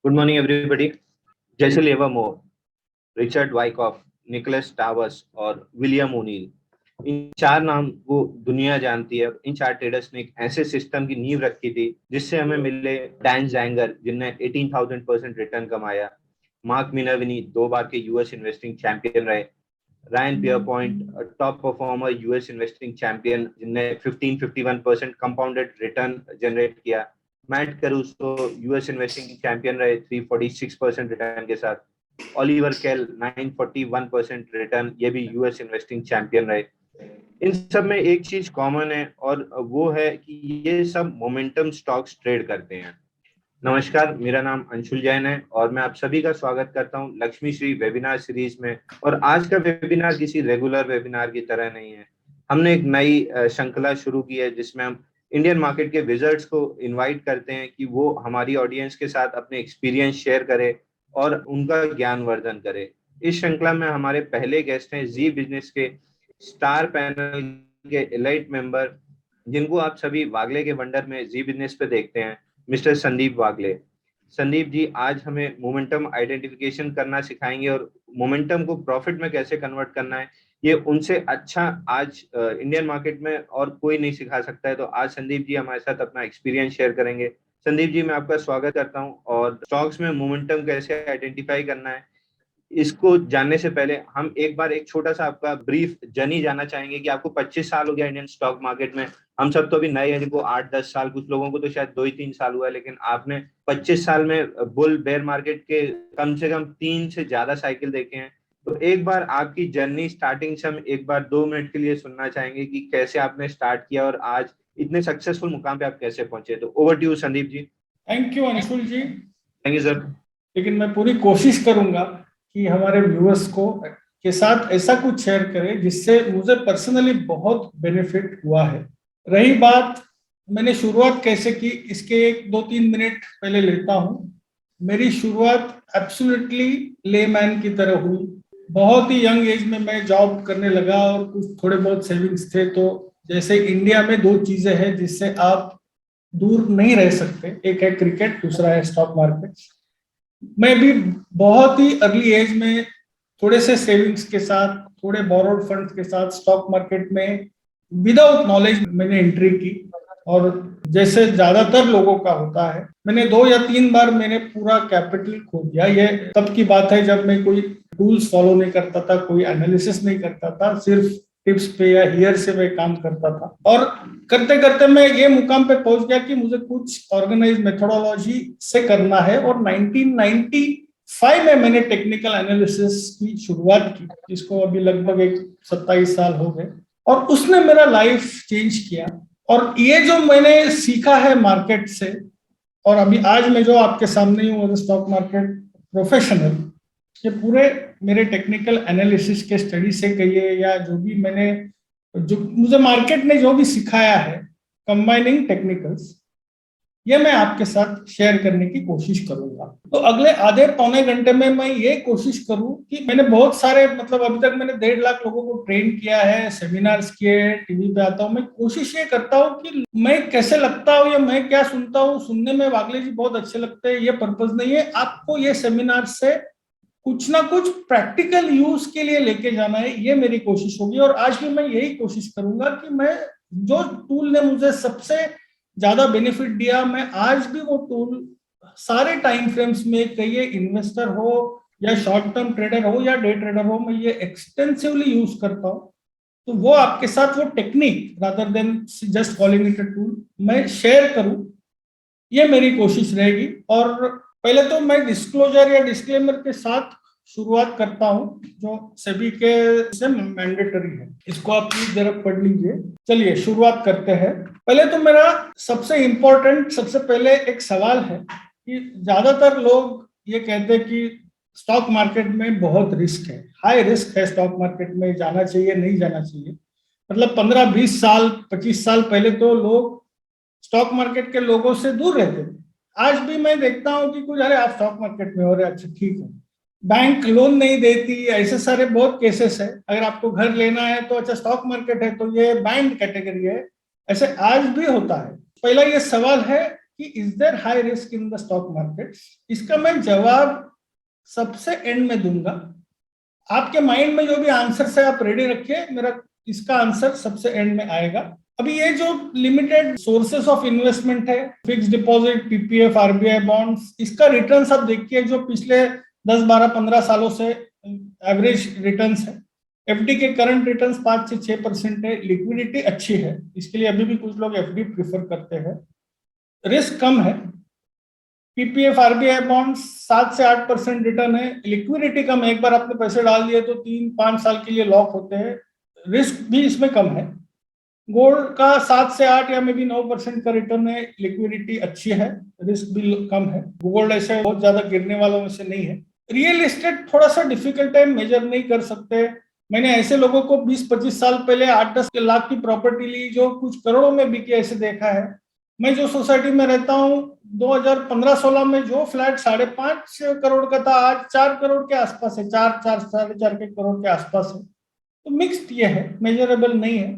Good morning everybody. Jesse Livermore, Richard Wyckoff, Nicholas Towers और William O'Neil, इन चार नाम को दुनिया जानती है। इन चार ट्रेडर्स ने एक ऐसे सिस्टम की नींव रखी थी जिससे हमें मिले डैन जैंगर, जिनने 18,000% रिटर्न कमाया। मार्क मिनर्विनी 2 बार के यूएस इन्वेस्टिंग चैंपियन रहे। Ryan Pierpoint, top performer US investing champion, जिनने 1551% कंपाउंडेड रिटर्न जनरेट किया। Matt Caruso US investing champion रहे 346% रिटर्न के साथ। ओलिवर केल 941% रिटर्न, ये भी यूएस इन्वेस्टिंग चैंपियन रहे। इन सब में एक चीज कॉमन है और वो है कि ये सब मोमेंटम स्टॉक्स ट्रेड करते हैं। नमस्कार, मेरा नाम अंशुल जैन है और मैं आप सभी का स्वागत करता हूं लक्ष्मी श्री वेबिनार सीरीज में। और आज का वेबिनार किसी रेगुलर वेबिनार की तरह नहीं है। हमने एक नई श्रृंखला शुरू की है जिसमें हम इंडियन मार्केट के विजर्ड्स को इनवाइट करते हैं कि वो हमारी ऑडियंस के साथ अपने एक्सपीरियंस शेयर करे और उनका ज्ञानवर्धन करे। इस श्रृंखला में हमारे पहले गेस्ट हैं जी बिजनेस के स्टार पैनल के एलाइट मेंबर, जिनको आप सभी वागले के वंडर में जी बिजनेस पे देखते हैं, मिस्टर संदीप वागले। संदीप जी आज हमें मोमेंटम आइडेंटिफिकेशन करना सिखाएंगे और मोमेंटम को प्रॉफिट में कैसे कन्वर्ट करना है, ये उनसे अच्छा आज इंडियन मार्केट में और कोई नहीं सिखा सकता है। तो आज संदीप जी हमारे साथ अपना एक्सपीरियंस शेयर करेंगे। संदीप जी, मैं आपका स्वागत करता हूं। और स्टॉक्स में मोमेंटम कैसे आइडेंटिफाई करना है, इसको जानने से पहले हम एक बार एक छोटा सा आपका ब्रीफ जर्नी जानना चाहेंगे कि आपको 25 साल हो गया इंडियन स्टॉक मार्केट में। हम सब तो अभी नए हैं, जिनको 8-10 साल, कुछ लोगों को तो शायद 2 ही 3 साल हुआ है, लेकिन आपने 25 साल में बुल बेयर मार्केट के कम से कम 3 से ज्यादा साइकिल देखे हैं। तो एक बार आपकी जर्नी स्टार्टिंग से हम एक बार 2 मिनट के लिए सुनना चाहेंगे कि कैसे आपने स्टार्ट किया और आज इतने सक्सेसफुल मुकाम पे आप कैसे पहुंचे। तो over to you Sandeep ji. Thank you Anshul ji. Thank you sir. लेकिन मैं पूरी कोशिश करूंगा कि हमारे व्यूअर्स को के साथ ऐसा कुछ शेयर करें जिससे मुझे पर्सनली बहुत बेनिफिट हुआ है। रही बात मैंने शुरुआत कैसे की, इसके 1-2-3 मिनट पहले लेता हूँ। मेरी शुरुआत एब्सोल्युटली लेमैन की तरह हुई। बहुत ही यंग एज में मैं जॉब करने लगा और कुछ थोड़े बहुत सेविंग्स थे। तो जैसे इंडिया में 2 चीजें हैं जिससे आप दूर नहीं रह सकते, एक है क्रिकेट, दूसरा है स्टॉक मार्केट। मैं भी बहुत ही अर्ली एज में थोड़े से सेविंग्स के साथ, थोड़े बोरोड फंड्स के साथ स्टॉक मार्केट में विदाउट नॉलेज मैंने एंट्री की। और जैसे ज्यादातर लोगों का होता है, मैंने 2 या 3 बार मैंने पूरा कैपिटल खो दिया। ये तब की बात है जब मैं कोई टूल्स फॉलो नहीं करता था, कोई एनालिसिस नहीं करता था, सिर्फ टिप्स पे या हियर से मैं काम करता था। और करते करते मैं ये मुकाम पे पहुंच गया कि मुझे कुछ ऑर्गेनाइज मेथोडोलॉजी से करना है। और 1995 में मैंने टेक्निकल एनालिसिस की शुरुआत की, जिसको अभी लगभग 27 साल हो गए। और उसने मेरा लाइफ चेंज किया। और ये जो मैंने सीखा है मार्केट से, और अभी आज मैं जो आपके सामने हूँ स्टॉक मार्केट प्रोफेशनल, ये पूरे मेरे टेक्निकल एनालिसिस के स्टडी से कहिए या जो भी मैंने, जो मुझे मार्केट ने जो भी सिखाया है कंबाइनिंग टेक्निकल्स, ये मैं आपके साथ शेयर करने की कोशिश करूंगा। तो अगले आधे पौने घंटे में मैं ये कोशिश करूं कि मैंने बहुत सारे, मतलब अभी तक मैंने 1.5 लाख लोगों को ट्रेन किया है, सेमिनार्स किए, टीवी पे आता हूं। मैं कोशिश ये करता हूं कि मैं कैसे लगता हूं या मैं क्या सुनता हूं, सुनने में वागले जी बहुत अच्छे लगते हैं, ये पर्पज नहीं है। आपको ये सेमिनार से कुछ ना कुछ प्रैक्टिकल यूज के लिए लेके जाना है, ये मेरी कोशिश होगी। और आज भी मैं यही कोशिश करूंगा कि मैं जो टूल ने मुझे सबसे ज्यादा बेनिफिट दिया, मैं आज भी वो टूल सारे टाइम फ्रेम्स में, कहिए इन्वेस्टर हो या शॉर्ट टर्म ट्रेडर हो या डे ट्रेडर हो, मैं ये एक्सटेंसिवली यूज करता हूँ। तो वो आपके साथ वो technique rather than just calling it a tool मैं शेयर करूं, ये मेरी कोशिश रहेगी। और पहले तो मैं डिस्क्लोजर या डिस्क्लेमर के साथ शुरुआत करता हूं, जो सभी के से मैंडेटरी है। इसको आप प्लीज जरा पढ़ लीजिए। चलिए शुरुआत करते हैं। पहले तो मेरा सबसे इंपॉर्टेंट, सबसे पहले एक सवाल है कि ज्यादातर लोग ये कहते हैं कि स्टॉक मार्केट में बहुत रिस्क है, हाई रिस्क है, स्टॉक मार्केट में जाना चाहिए नहीं जाना चाहिए। मतलब 15-20 साल 25 साल पहले तो लोग स्टॉक मार्केट के लोगों से दूर रहते थे। आज भी मैं देखता हूं कि कुछ, अरे आप स्टॉक मार्केट में हो रहे, अच्छा ठीक है, बैंक लोन नहीं देती, ऐसे सारे बहुत केसेस है। अगर आपको घर लेना है तो अच्छा स्टॉक मार्केट है तो ये बैंड कैटेगरी है, ऐसे आज भी होता है। पहला ये सवाल है कि is there high risk in the stock market, इसका मैं जवाब सबसे एंड में दूंगा। आपके माइंड में जो भी आंसर है आप रेडी रखिए, मेरा इसका आंसर सबसे एंड में आएगा। अभी ये जो लिमिटेड सोर्सेस ऑफ इन्वेस्टमेंट है, fix deposit, PPF, RBI bonds, इसका रिटर्न्स आप देखिए जो पिछले 10, 12, 15 सालों से एवरेज रिटर्न्स है। एफडी के करंट रिटर्न्स 5 से 6% है, लिक्विडिटी अच्छी है, इसके लिए अभी भी कुछ लोग एफडी प्रिफर करते हैं, रिस्क कम है। पीपीएफ, आरबीआई बॉन्ड्स 7 से 8% रिटर्न है, लिक्विडिटी कम है, एक बार आपने पैसे डाल दिए तो 3-5 साल के लिए लॉक होते हैं, रिस्क भी इसमें कम है। गोल्ड का 7 से 8 या मे भी 9% का रिटर्न है, लिक्विडिटी अच्छी है, रिस्क भी कम है, गोल्ड ऐसे बहुत ज्यादा गिरने वालों में से नहीं है। रियल एस्टेट थोड़ा सा डिफिकल्ट है, मेजर नहीं कर सकते। मैंने ऐसे लोगों को 20-25 साल पहले 8-10 लाख की प्रॉपर्टी ली जो कुछ करोड़ों में बिकी, ऐसे देखा है। मैं जो सोसाइटी में रहता हूँ 2015-16 में जो फ्लैट 5.5 करोड़ का था आज 4 करोड़ के आसपास है, 4-4.5 करोड़ के आसपास है। तो मिक्स्ड ये है, मेजरेबल नहीं है।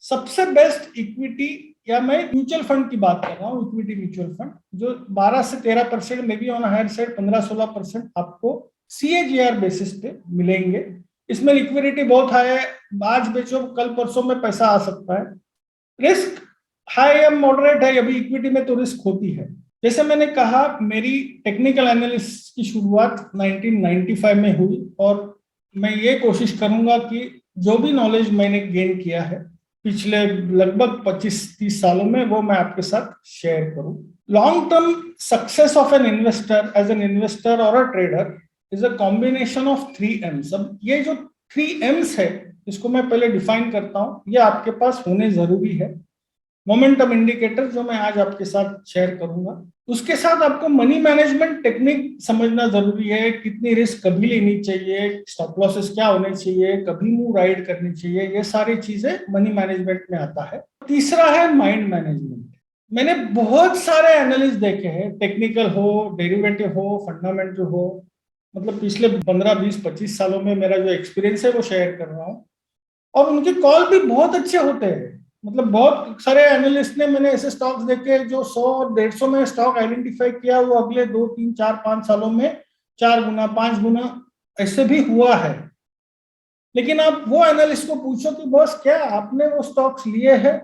सबसे बेस्ट इक्विटी, या मैं म्यूचुअल फंड की बात कर रहा हूँ, इक्विटी म्यूचुअल फंड जो 12 से 13%, maybe on higher side 15-16% आपको CAGR बेसिस पे मिलेंगे। इसमें लिक्विडिटी बहुत हाई है, आज बेचो कल परसों में पैसा आ सकता है। रिस्क हाई या मॉडरेट है, अभी इक्विटी में तो रिस्क होती है। जैसे मैंने कहा मेरी टेक्निकल एनालिसिस की शुरुआत 1995 में हुई, और मैं ये कोशिश करूंगा कि जो भी नॉलेज मैंने गेन किया है पिछले लगभग 25-30 सालों में वो मैं आपके साथ शेयर करूं। Long term success of an investor as an investor और a trader is a combination of 3 M's। अब ये जो 3 M's है इसको मैं पहले डिफाइन करता हूं, ये आपके पास होने जरूरी है। मोमेंटम इंडिकेटर जो मैं आज आपके साथ शेयर करूंगा, उसके साथ आपको मनी मैनेजमेंट टेक्निक समझना जरूरी है, कितनी रिस्क कभी लेनी चाहिए, स्टॉप लॉसेस क्या होने चाहिए, कभी मूव राइड करनी चाहिए, ये सारी चीजें मनी मैनेजमेंट में आता है। तीसरा है माइंड मैनेजमेंट। मैंने बहुत सारे एनालिस्ट देखे हैं, टेक्निकल हो, डेरिवेटिव हो, फंडामेंटल हो, मतलब पिछले 15, 20, 25 सालों में मेरा जो एक्सपीरियंस है वो शेयर कर रहा हूँ, और उनके कॉल भी बहुत अच्छे होते हैं। मतलब बहुत सारे एनालिस्ट ने, मैंने ऐसे स्टॉक्स देखे जो 100-150 में स्टॉक आइडेंटिफाई किया, वो अगले 2, 3, 4, 5 सालों में 4 गुना 5 गुना ऐसे भी हुआ है। लेकिन आप वो एनालिस्ट को पूछो कि बॉस क्या आपने वो स्टॉक्स लिए हैं,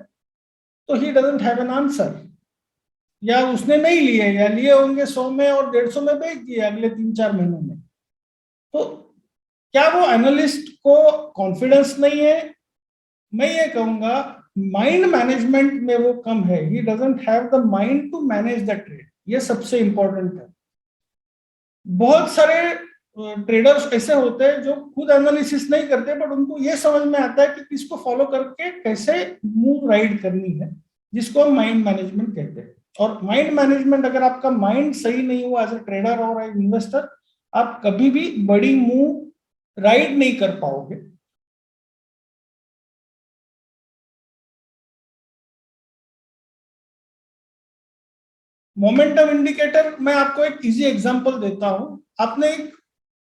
तो ही डजंट हैव एन आंसर, या उसने नहीं लिए, या लिए होंगे 100 में और 150 में बेच दिए अगले 3-4 महीनों में। तो क्या वो एनालिस्ट को कॉन्फिडेंस नहीं है? मैं ये कहूंगा माइंड मैनेजमेंट में वो कम है, he doesn't have the mind to manage the trade, ये सबसे इंपॉर्टेंट है। बहुत सारे ट्रेडर्स ऐसे होते हैं जो खुद एनालिसिस नहीं करते, बट उनको ये समझ में आता है कि किसको फॉलो करके कैसे मूव राइड करनी है, जिसको हम माइंड मैनेजमेंट कहते हैं। और माइंड मैनेजमेंट, अगर आपका माइंड सही नहीं हुआ एज ए ट्रेडर और एज इन्वेस्टर, आप कभी भी बड़ी मूव राइड नहीं कर पाओगे। मोमेंटम इंडिकेटर मैं आपको एक इजी एग्जांपल देता हूं। आपने एक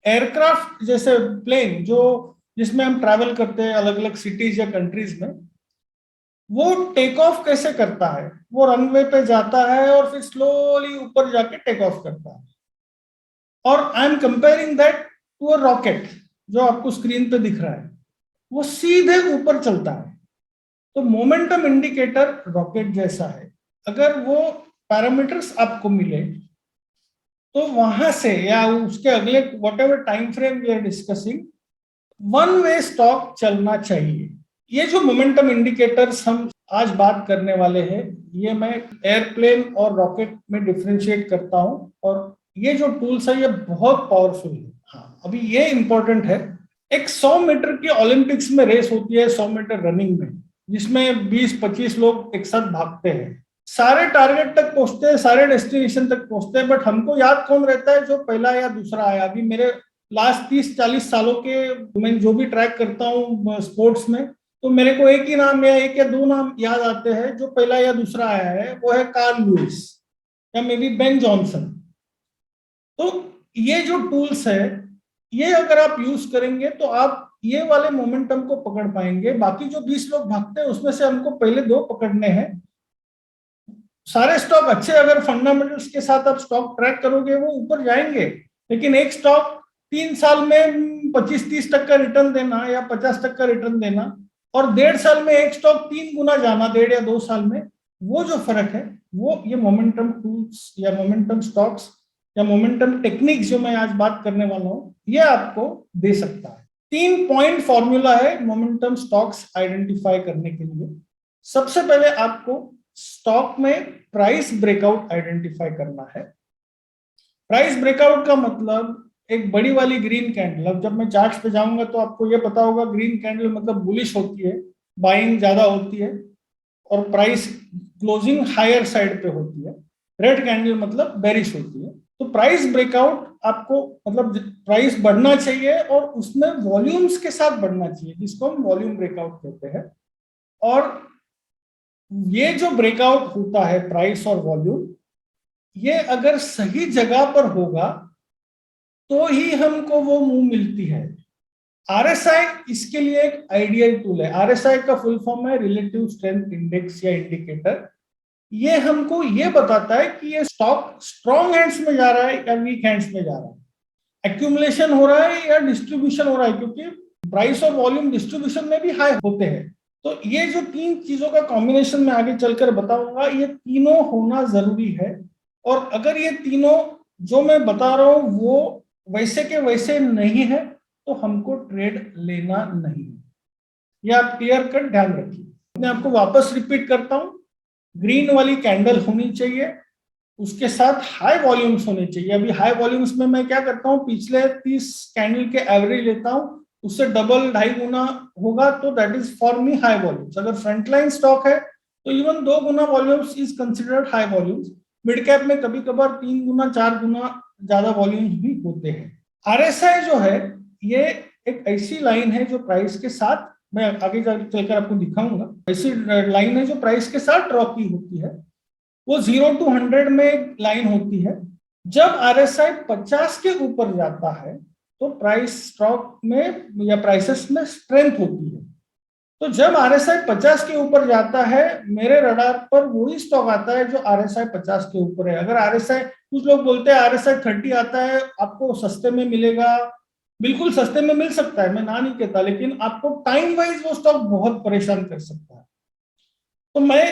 एयरक्राफ्ट जैसे प्लेन जो जिसमें हम ट्रैवल करते हैं अलग अलग सिटीज या कंट्रीज में, वो टेक ऑफ कैसे करता है? वो रनवे पे जाता है और फिर स्लोली ऊपर जाके टेक ऑफ करता है। और I am comparing that to a rocket जो आपको स्क्रीन पे दिख रहा है, वो सीधे ऊपर चलता है। तो मोमेंटम इंडिकेटर रॉकेट जैसा है। अगर वो पैरामीटर्स आपको मिले तो वहां से या उसके अगले whatever time frame we are discussing, one way stock चलना चाहिए। ये जो मोमेंटम इंडिकेटर्स हम आज बात करने वाले हैं, ये मैं एयरप्लेन और रॉकेट में डिफरेंशिएट करता हूं, और ये जो टूल्स है ये बहुत पावरफुल है। हाँ, अभी ये इंपॉर्टेंट है। एक 100 मीटर की ओलंपिक्स में रेस होती है, 100 मीटर रनिंग में, जिसमें 20-25 लोग एक साथ भागते हैं। सारे टारगेट तक पहुंचते हैं, सारे डेस्टिनेशन तक पहुंचते हैं, बट हमको याद कौन रहता है? जो पहला या दूसरा आया। अभी मेरे लास्ट 30-40 सालों के मैं जो भी ट्रैक करता हूँ स्पोर्ट्स में, तो मेरे को एक ही नाम या एक या दो नाम याद आते हैं। जो पहला या दूसरा आया है वो है कार्ल लुइस या मे बी बेन जॉनसन। तो ये जो टूल्स है, ये अगर आप यूज करेंगे तो आप ये वाले मोमेंटम को पकड़ पाएंगे। बाकी जो 20 लोग भागते हैं उसमें से हमको पहले 2 पकड़ने हैं। सारे स्टॉक अच्छे अगर फंडामेंटल्स के साथ आप स्टॉक ट्रैक करोगे वो ऊपर जाएंगे, लेकिन एक स्टॉक 3 साल में 25-30% रिटर्न देना या 50% रिटर्न देना और 1.5 साल में एक स्टॉक 3 गुना जाना, 1.5 या 2 साल में, वो जो फर्क है वो ये मोमेंटम टूल्स या मोमेंटम स्टॉक्स या मोमेंटम टेक्निक्स जो मैं आज बात करने वाला हूं ये आपको दे सकता है। 3 पॉइंट फॉर्मूला है मोमेंटम स्टॉक्स आइडेंटिफाई करने के लिए। सबसे पहले आपको स्टॉक में प्राइस ब्रेकआउट आइडेंटिफाई करना है। प्राइस ब्रेकआउट का मतलब एक बड़ी वाली ग्रीन कैंडल, अब जब मैं चार्ट्स पे जाऊंगा तो आपको ये पता होगा ग्रीन कैंडल मतलब बुलिश होती है, बाइंग ज्यादा होती है और प्राइस क्लोजिंग हायर साइड पे होती है। रेड कैंडल मतलब बेरिश होती है। तो प्राइस ब्रेकआउट आपको मतलब प्राइस बढ़ना चाहिए और उसमें वॉल्यूम्स के साथ बढ़ना चाहिए, जिसको हम वॉल्यूम ब्रेकआउट कहते हैं। और ये जो ब्रेकआउट होता है प्राइस और वॉल्यूम, ये अगर सही जगह पर होगा तो ही हमको वो मूव मिलती है। आरएसआई इसके लिए एक आइडियल टूल है। आरएसआई का फुल फॉर्म है रिलेटिव स्ट्रेंथ इंडेक्स या इंडिकेटर। ये हमको ये बताता है कि ये स्टॉक स्ट्रॉन्ग हैंड्स में जा रहा है या वीक हैंड्स में जा रहा है, एक्यूमुलेशन हो रहा है या डिस्ट्रीब्यूशन हो रहा है, क्योंकि प्राइस और वॉल्यूम डिस्ट्रीब्यूशन में भी हाई होते हैं। तो ये जो 3 चीजों का कॉम्बिनेशन में आगे चलकर बताऊंगा, ये तीनों होना जरूरी है। और अगर ये तीनों जो मैं बता रहा हूं वो वैसे के वैसे नहीं है तो हमको ट्रेड लेना नहीं है। ये आप क्लियर कट ध्यान रखिए। मैं आपको वापस रिपीट करता हूं, ग्रीन वाली कैंडल होनी चाहिए, उसके साथ हाई वॉल्यूम्स होने चाहिए। अभी हाई वॉल्यूम्स में मैं क्या करता हूँ, पिछले 30 कैंडल के एवरेज लेता हूँ, उससे डबल 2.5 गुना होगा तो that is for me high volumes. अगर फ्रंटलाइन स्टॉक है तो even 2 Guna volumes is considered high volumes. Mid cap में कभी कभार 3 गुना 4 गुना ज्यादा वॉल्यूम्स भी होते हैं। आरएसआई जो है ये एक ऐसी लाइन है जो प्राइस के साथ, मैं आगे चलकर आपको दिखाऊंगा, ऐसी लाइन है जो प्राइस के साथ ड्रॉ की होती है। वो 0 to 100 में लाइन होती है। जब आरएसआई 50 के ऊपर जाता है तो प्राइस स्टॉक में या प्राइसेस में स्ट्रेंथ होती है। तो जब आरएसआई 50 के ऊपर जाता है मेरे रडार पर वही स्टॉक आता है जो आरएसआई 50 के ऊपर है। अगर आरएसआई, कुछ लोग बोलते हैं आरएसआई 30 आता है आपको सस्ते में मिलेगा, बिल्कुल सस्ते में मिल सकता है, मैं ना नहीं कहता, लेकिन आपको टाइम वाइज वो स्टॉक बहुत परेशान कर सकता है। तो मैं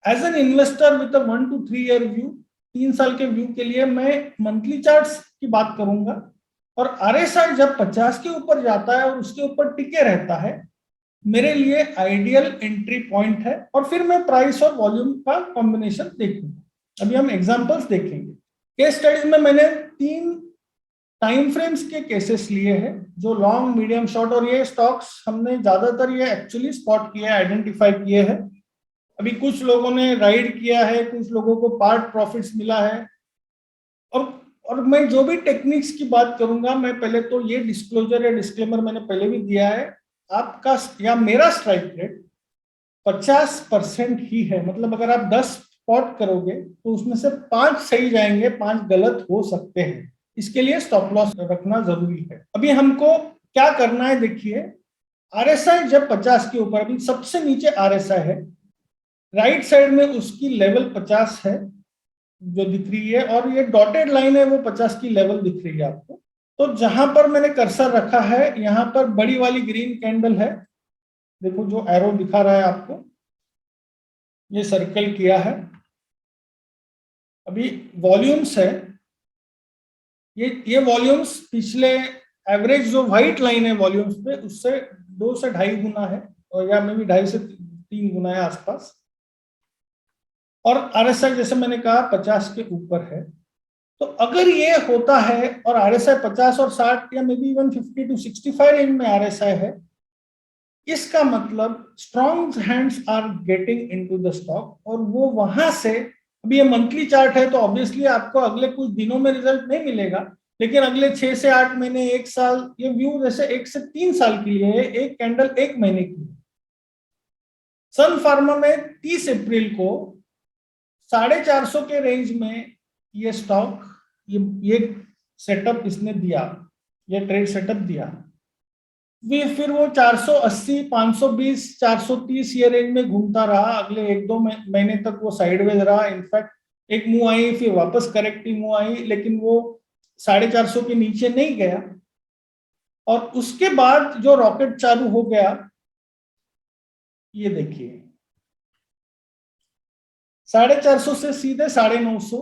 as an investor with 1 to 3 year view, 3 साल के व्यू के लिए मैं मंथली चार्ट्स की बात करूंगा। और आरएसआई जब 50 के ऊपर जाता है और उसके ऊपर टिके रहता है, मेरे लिए आइडियल एंट्री पॉइंट है। और फिर मैं प्राइस और वॉल्यूम का कॉम्बिनेशन देखूंगा। अभी हम एग्जांपल्स देखेंगे। केस स्टडीज में मैंने 3 टाइम फ्रेम्स के केसेस लिए हैं, जो लॉन्ग, मीडियम, शॉर्ट, और ये स्टॉक्स हमने ज्यादातर ये एक्चुअली स्पॉट किए, आइडेंटिफाई किए हैं। अभी कुछ लोगों ने राइड किया है, कुछ लोगों को पार्ट प्रॉफिट्स मिला है। और मैं जो भी टेक्निक्स की बात करूंगा, मैं पहले तो ये डिस्क्लोजर या डिस्क्लेमर मैंने पहले भी दिया है, आपका या मेरा स्ट्राइक रेट 50% ही है। मतलब अगर आप 10 स्पॉट करोगे तो उसमें से 5 सही जाएंगे, 5 गलत हो सकते हैं। इसके लिए स्टॉप लॉस रखना जरूरी है। अभी हमको क्या करना है, देखिए आरएसआई जब 50 के ऊपर, अभी सबसे नीचे आरएसआई है, राइट साइड में उसकी लेवल 50 है जो दिख रही है, और ये डॉटेड लाइन है वो 50 की लेवल दिख रही है आपको। तो जहां पर मैंने कर्सर रखा है यहां पर बड़ी वाली ग्रीन कैंडल है, देखो जो एरो दिखा रहा है आपको, ये सर्कल किया है। अभी वॉल्यूम्स है, ये वॉल्यूम्स पिछले एवरेज जो व्हाइट लाइन है वॉल्यूम्स पे, उससे 2 से 2.5 गुना है, और या में भी 2.5 से 3 गुना है आसपास। और आरएसआई जैसे मैंने कहा 50 के ऊपर है। तो अगर ये होता है और आरएसआई 50 और 60 या maybe even 50 to 65 range में आरएसआई है, इसका मतलब strong hands are getting into the stock. और वो वहां से, अभी ये मंथली चार्ट है तो ऑब्वियसली आपको अगले कुछ दिनों में रिजल्ट नहीं मिलेगा, लेकिन अगले 6 से 8 महीने, 1 साल, ये व्यू जैसे 1 से 3 साल के लिए है, एक कैंडल 1 महीने की। सन फार्मा में 30 अप्रैल को 450 के रेंज में ये स्टॉक, ये सेटअप इसने दिया, ये ट्रेड सेटअप दिया। फिर वो 480, 520, 430 ये रेंज में घूमता रहा। अगले 1-2 महीने तक वो साइडवेज रहा। इनफैक्ट एक मुंह आई, फिर वापस करेक्टिव मुंह आई, लेकिन वो 450 के नीचे नहीं गया। और उसके बाद जो रॉकेट चालू हो गया, ये देखिए 450 से सीधे 950,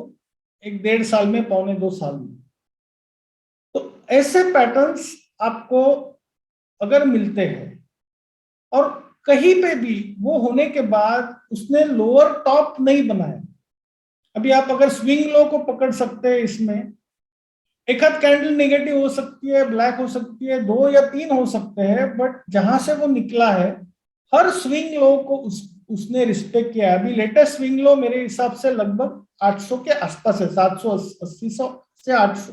1.5 साल में, 1.25 साल में। तो ऐसे पैटर्न्स आपको अगर मिलते हैं और कहीं पे भी वो होने के बाद उसने लोअर टॉप नहीं बनाया। अभी आप अगर स्विंग लो को पकड़ सकते हैं, इसमें एक आध कैंडल नेगेटिव हो सकती है, ब्लैक हो सकती है, 2 या 3 हो सकते हैं, बट जहां से वो निकला है हर स्विंग लो को उसने रिस्पेक्ट किया है। अभी लेटेस्ट स्विंग लो मेरे हिसाब से लगभग 800 के आसपास है, 780 से 800।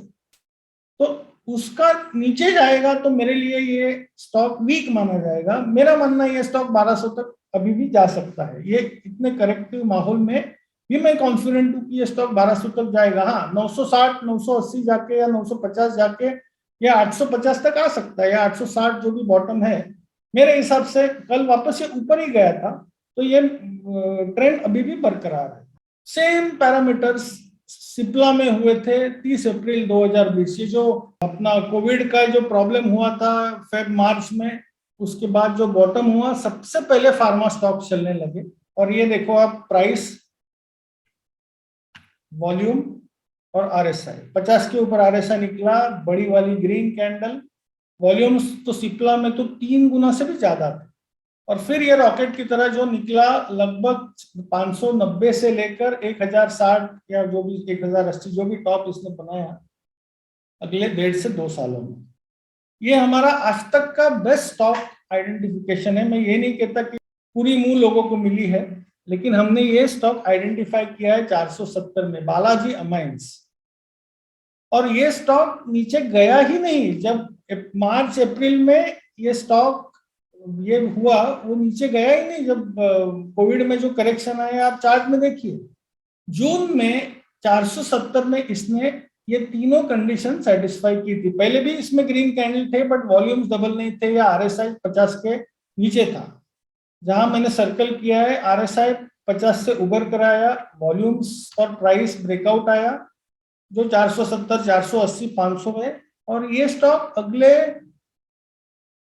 तो उसका नीचे जाएगा तो मेरे लिए ये स्टॉक वीक माना जाएगा। मेरा मानना है ये स्टॉक 1200 तक अभी भी जा सकता है। ये इतने करेक्टिव माहौल में भी मैं कॉन्फिडेंट हूँ कि ये स्टॉक 1200 तक जाएगा। हाँ, 960, 980 जाके या 950 जाके या 850 तक आ सकता है, या 860 जो भी बॉटम है। मेरे हिसाब से कल वापस ये ऊपर ही गया था, तो ये ट्रेंड अभी भी बरकरार है। सेम पैरामीटर्स सिप्ला में हुए थे 30 अप्रैल 2020। ये जो अपना कोविड का जो प्रॉब्लम हुआ था फेब मार्च में, उसके बाद जो बॉटम हुआ, सबसे पहले फार्मा स्टॉक चलने लगे। और ये देखो आप, प्राइस, वॉल्यूम और आरएसआई, 50 के ऊपर आरएसआई निकला, बड़ी वाली ग्रीन कैंडल। वॉल्यूम्स तो सिप्ला में तो 3 गुना से भी ज्यादा थे। और फिर ये रॉकेट की तरह जो निकला, लगभग 590 से लेकर 1060 या जो भी 1080 जो भी टॉप इसने बनाया अगले 1.5 से 2 सालों में। ये हमारा आज तक का बेस्ट स्टॉक आइडेंटिफिकेशन है। मैं ये नहीं कहता कि पूरी मुंह लोगों को मिली है, लेकिन हमने ये स्टॉक आइडेंटिफाई किया है 470 में, बालाजी अमाइंस। और ये स्टॉक नीचे गया ही नहीं। जब मार्च अप्रैल में ये स्टॉक ये हुआ, वो नीचे गया ही नहीं। जब कोविड में जो करेक्शन आया, आप चार्ट में देखिए, जून में 470 में इसने ये तीनों कंडीशन सेटिस्फाई की थी। पहले भी इसमें ग्रीन कैंडल थे, बट वॉल्यूम्स डबल नहीं थे, या आरएसआई 50 के नीचे था। जहां मैंने सर्कल किया है, आरएसआई 50 से उबर कर आया, वॉल्यूम्स और प्राइस ब्रेकआउट आया जो 470, 480, 500 है। और ये स्टॉक अगले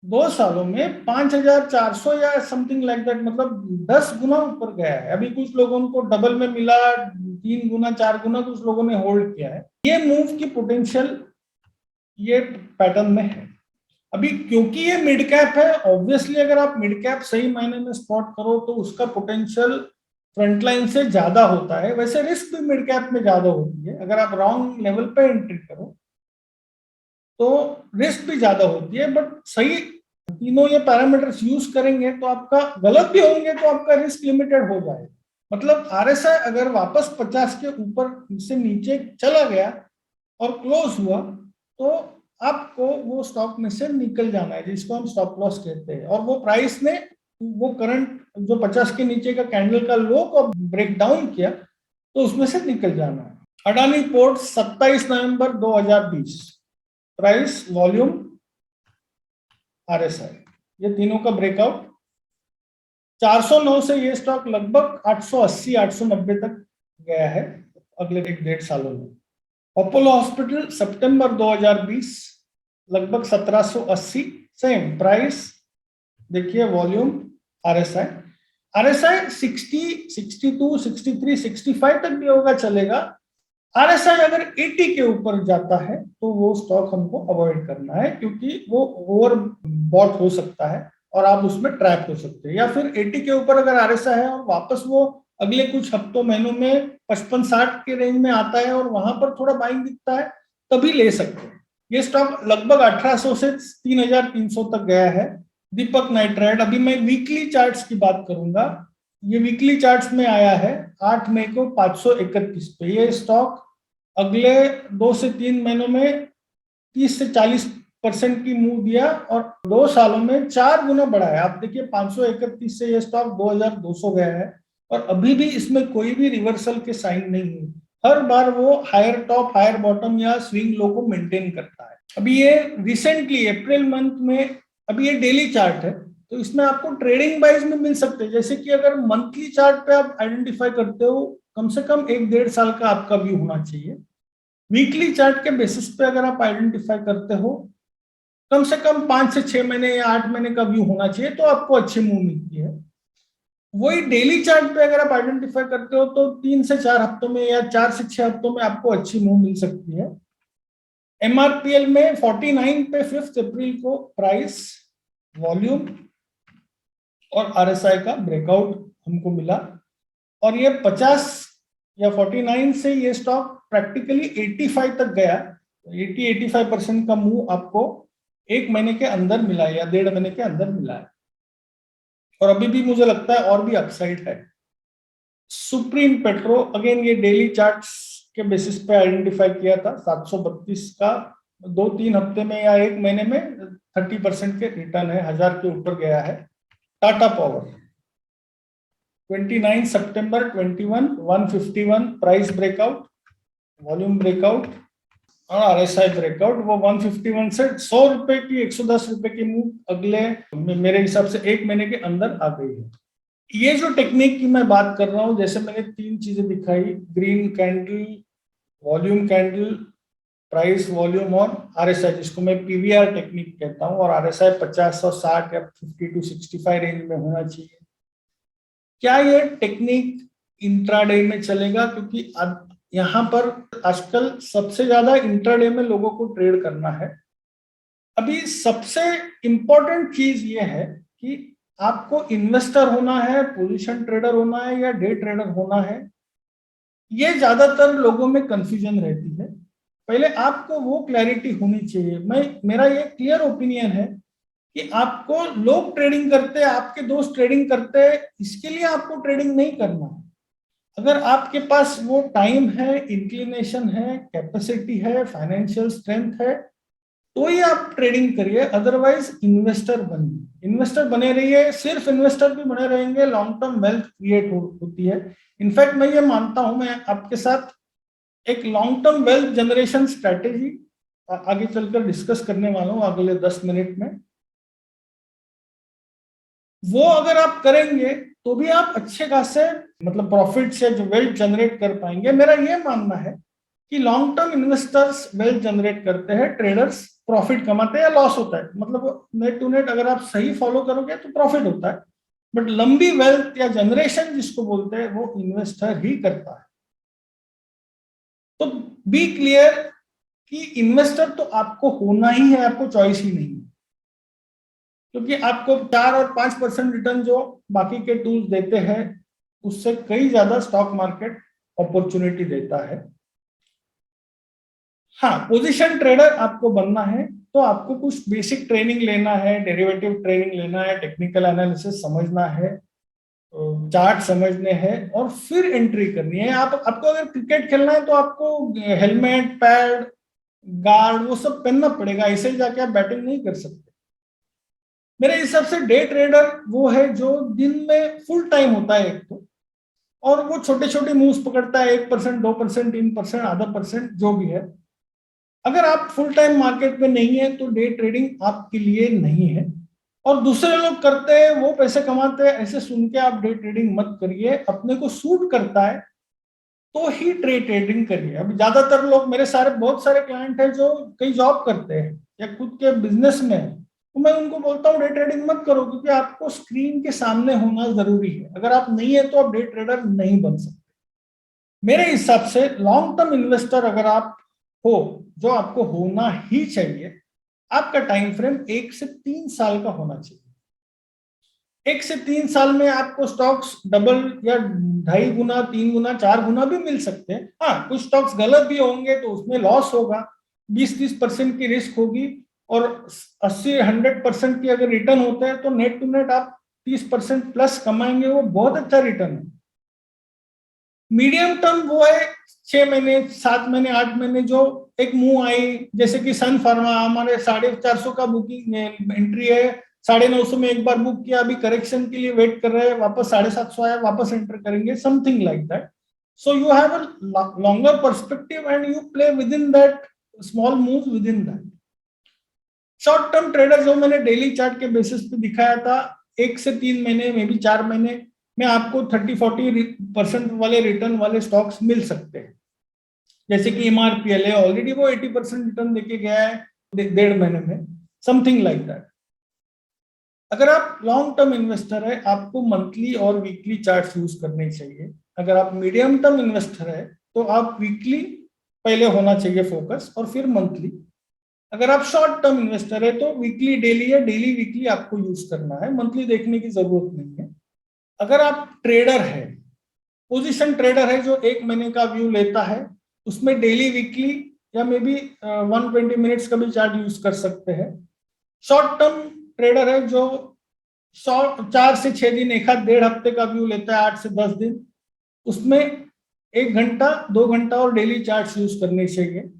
2 सालों में 5400 या समथिंग लाइक दैट, मतलब 10 गुना ऊपर गया है। अभी कुछ लोगों को डबल में मिला, 3 गुना, 4 गुना कुछ लोगों ने होल्ड किया है। ये मूव की पोटेंशियल ये पैटर्न में है। अभी क्योंकि ये मिड कैप है, ऑब्वियसली अगर आप मिड कैप सही मायने में स्पॉट करो तो उसका पोटेंशियल फ्रंटलाइन से ज्यादा होता है। वैसे रिस्क भी मिड कैप में ज्यादा होती है। अगर आप रॉन्ग लेवल पे एंट्री करो तो रिस्क भी ज्यादा होती है, बट सही तीनों ये पैरामीटर्स यूज करेंगे तो आपका, गलत भी होंगे तो आपका रिस्क लिमिटेड हो जाएगा। मतलब आरएसआई अगर वापस 50 के ऊपर से नीचे चला गया और क्लोज हुआ, तो आपको वो स्टॉक में से निकल जाना है, जिसको हम स्टॉप लॉस कहते हैं। और वो प्राइस ने वो करंट जो 50 के नीचे का कैंडल का लो को ब्रेक डाउन किया, तो उसमें से निकल जाना है। अडानी पोर्ट 27 नवंबर 2020, प्राइस, वॉल्यूम, आरएसआई, ये तीनों का ब्रेकआउट। 409 से ये स्टॉक लगभग 880, 890 तक गया है अगले 1.5 सालों में। अपोलो हॉस्पिटल सितंबर 2020, लगभग 1780, सेम प्राइस, देखिए वॉल्यूम, आरएसआई। आरएसआई 60, 62, 63, 65 तक भी होगा, चलेगा। आरएसआई अगर 80 के ऊपर जाता है तो वो स्टॉक हमको अवॉइड करना है, क्योंकि वो ओवर बॉट हो सकता है और आप उसमें ट्रैप हो सकते हैं। या फिर 80 के ऊपर अगर आरएसआई है और वापस वो अगले कुछ हफ्तों महीनों में 55-60 के रेंज में आता है और वहां पर थोड़ा बाइंग दिखता है, तभी ले सकते हैं। ये स्टॉक लगभग 1800 से 3300 तक गया है। दीपक नाइट्राइट, अभी मैं वीकली चार्ट्स की बात करूंगा। ये वीकली चार्ट्स में आया है 8 मई को 531 पे। ये स्टॉक अगले 2 से 3 महीनों में 30 से 40% की मूव दिया और 2 सालों में 4 गुना बढ़ा है। आप देखिए 531 से ये स्टॉक 2200 गया है और अभी भी इसमें कोई भी रिवर्सल के साइन नहीं है। हर बार वो हायर टॉप, हायर बॉटम या स्विंग लो को मेंटेन करता है। अभी ये रिसेंटली अप्रैल मंथ में अभी ये डेली चार्ट है, तो इसमें आपको ट्रेडिंग वाइज में मिल सकते हैं। जैसे कि अगर मंथली चार्ट पे आप आइडेंटिफाई करते हो, कम से कम 1-1.5 साल का आपका व्यू होना चाहिए। वीकली चार्ट के बेसिस पे अगर आप आइडेंटिफाई करते हो, कम से कम 5 से 6 महीने या 8 महीने का व्यू होना चाहिए, तो आपको अच्छी मूव मिलती है। वही डेली चार्ट पे अगर आप आइडेंटिफाई करते हो तो 3 से 4 हफ्तों में या 4 से 6 हफ्तों में आपको अच्छी मूव मिल सकती है। एमआरपीएल में 49 पे 5 अप्रैल को प्राइस, वॉल्यूम और आरएसआई का ब्रेकआउट हमको मिला, और ये 50 या 49 से ये स्टॉक प्रैक्टिकली 85 तक गया। 80-85% का मूव आपको 1 महीने के अंदर मिला है या 1.5 महीने के अंदर मिला है, और अभी भी मुझे लगता है और भी अपसाइड है। सुप्रीम पेट्रो, अगेन ये डेली चार्ट्स के बेसिस पे आइडेंटिफाई किया था, 732 का 2-3 हफ्ते में या 1 महीने में 30% के रिटर्न है, 1000 के ऊपर गया है। टाटा पावर 29 सितंबर 21 151 प्राइस ब्रेकआउट, वॉल्यूम ब्रेकआउट और आरएसआई ब्रेकआउट। वो 151 से 100 रुपए की 110 रुपए की मूव अगले मेरे हिसाब से 1 महीने के अंदर आ गई है। ये जो टेक्निक की मैं बात कर रहा हूं, जैसे मैंने 3 चीजें दिखाई, green candle, volume candle, price, volume और आरएसआई, जिसको मैं पीवीआर टेक्निक कहता हूं, और आरएसआई 50 और 60 या 50-65 रेंज में होना चाहिए। क्या ये टेक्निक इंट्राडे में चलेगा? क्योंकि अब यहाँ पर आजकल सबसे ज्यादा इंट्राडे में लोगों को ट्रेड करना है। अभी सबसे इंपॉर्टेंट चीज ये है कि आपको इन्वेस्टर होना है, पोजीशन ट्रेडर होना है या डे ट्रेडर होना है। ये ज्यादातर लोगों में कंफ्यूजन रहती है। पहले आपको वो क्लैरिटी होनी चाहिए। मेरा ये क्लियर ओपिनियन है कि आपको, लोग ट्रेडिंग करते हैं, आपके दोस्त ट्रेडिंग करते हैं, इसके लिए आपको ट्रेडिंग नहीं करना है। अगर आपके पास वो टाइम है, इंक्लिनेशन है, कैपेसिटी है, फाइनेंशियल स्ट्रेंथ है, तो ही आप ट्रेडिंग करिए। अदरवाइज इन्वेस्टर बनिए, इन्वेस्टर बने रहिए। सिर्फ इन्वेस्टर भी बने रहेंगे, लॉन्ग टर्म वेल्थ क्रिएट होती है। इनफैक्ट मैं ये मानता हूं, मैं आपके साथ एक long term wealth generation strategy आगे चलकर डिस्कस करने वाला हूं अगले 10 मिनट में। वो अगर आप करेंगे तो भी आप अच्छे खासे मतलब प्रॉफिट से जो वेल्थ जनरेट कर पाएंगे। मेरा ये मानना है कि long term investors wealth generate करते हैं, ट्रेडर्स प्रॉफिट कमाते हैं या लॉस होता है। मतलब नेट टू नेट अगर आप सही फॉलो करोगे तो प्रॉफिट होता है, बट लंबी वेल्थ या जनरेशन जिसको बोलते हैं वो इन्वेस्टर ही करता है। तो बी क्लियर कि इन्वेस्टर तो आपको होना ही है, आपको चॉइस ही नहीं है। क्योंकि आपको 4 और 5% रिटर्न जो बाकी के टूल्स देते हैं, उससे कई ज्यादा स्टॉक मार्केट अपॉर्चुनिटी देता है। हाँ, पोजीशन ट्रेडर आपको बनना है तो आपको कुछ बेसिक ट्रेनिंग लेना है, डेरिवेटिव ट्रेनिंग लेना है, टेक्निकल एनालिसिस समझना है, चार्ट समझने हैं, और फिर एंट्री करनी है। आपको अगर क्रिकेट खेलना है तो आपको हेलमेट, पैड, गार्ड वो सब पहनना पड़ेगा, ऐसे ही जाके आप बैटिंग नहीं कर सकते। मेरे हिसाब से डे ट्रेडर वो है जो दिन में फुल टाइम होता है एक तो, और वो छोटे छोटे मूव्स पकड़ता है, 1%, 2%, 3%, आधा परसेंट जो भी है। अगर आप फुल टाइम मार्केट में नहीं है तो डे ट्रेडिंग आपके लिए नहीं है। और दूसरे लोग करते हैं, वो पैसे कमाते हैं, ऐसे सुन के आप डे ट्रेडिंग मत करिए। अपने को सूट करता है तो ही डे ट्रेडिंग करिए। अभी ज्यादातर लोग, मेरे बहुत सारे क्लाइंट हैं जो कई जॉब करते हैं या खुद के बिजनेस में है, तो मैं उनको बोलता हूँ डे ट्रेडिंग मत करो, क्योंकि आपको स्क्रीन के सामने होना जरूरी है। अगर आप नहीं है तो आप डे ट्रेडर नहीं बन सकते। मेरे हिसाब से लॉन्ग टर्म इन्वेस्टर अगर आप हो, जो आपको होना ही चाहिए, आपका टाइम फ्रेम 1 से 3 साल का होना चाहिए। 1 से 3 साल में आपको स्टॉक्स डबल या 2.5 गुना, 3 गुना, 4 गुना भी मिल सकते हैं। हाँ, कुछ स्टॉक्स गलत भी होंगे तो उसमें लॉस होगा, 20-30% की रिस्क होगी, और 80-100% की अगर रिटर्न होता है तो नेट टू नेट आप 30% प्लस कमाएंगे। वो बहुत अच्छा रिटर्न है। मीडियम टर्म वो है 6 महीने, 7 महीने, 8 महीने, जो एक मूव आई, जैसे कि सन फार्मा हमारे 450 का बुकिंग एंट्री है, 950 में एक बार बुक किया, अभी करेक्शन के लिए वेट कर रहे हैं, वापस 750 आया, वापस एंटर करेंगे, something like that. So you have a longer perspective and you play with in that, small move with in that. Short term trader जो मैंने डेली चार्ट के बेसिस पे दिखाया था, 1 से 3 महीने में भी 4 महीने में आपको 30-40% वाले रिटर्न वाले स्टॉक्स मिल सकते हैं। जैसे कि MRPL है, ऑलरेडी वो 80% रिटर्न देके गया है 1.5 महीने में, समथिंग लाइक दैट। अगर आप लॉन्ग टर्म इन्वेस्टर है, आपको मंथली और वीकली चार्ट यूज करने चाहिए। अगर आप मीडियम टर्म इन्वेस्टर है तो आप वीकली पहले होना चाहिए फोकस और फिर मंथली। अगर आप शॉर्ट टर्म इन्वेस्टर है तो वीकली डेली या डेली वीकली आपको यूज करना है, मंथली देखने की जरूरत नहीं है। अगर आप ट्रेडर है, पोजीशन ट्रेडर है जो 1 महीने का व्यू लेता है, उसमें डेली वीकली या मे बी 120 मिनट्स का भी चार्ट यूज कर सकते हैं। शॉर्ट टर्म ट्रेडर है जो 4 से 6 दिन, 1.5 हफ्ते का व्यू लेता है, 8 से 10 दिन, उसमें 1 घंटा 2 घंटा और डेली चार्ट यूज करने चाहिए।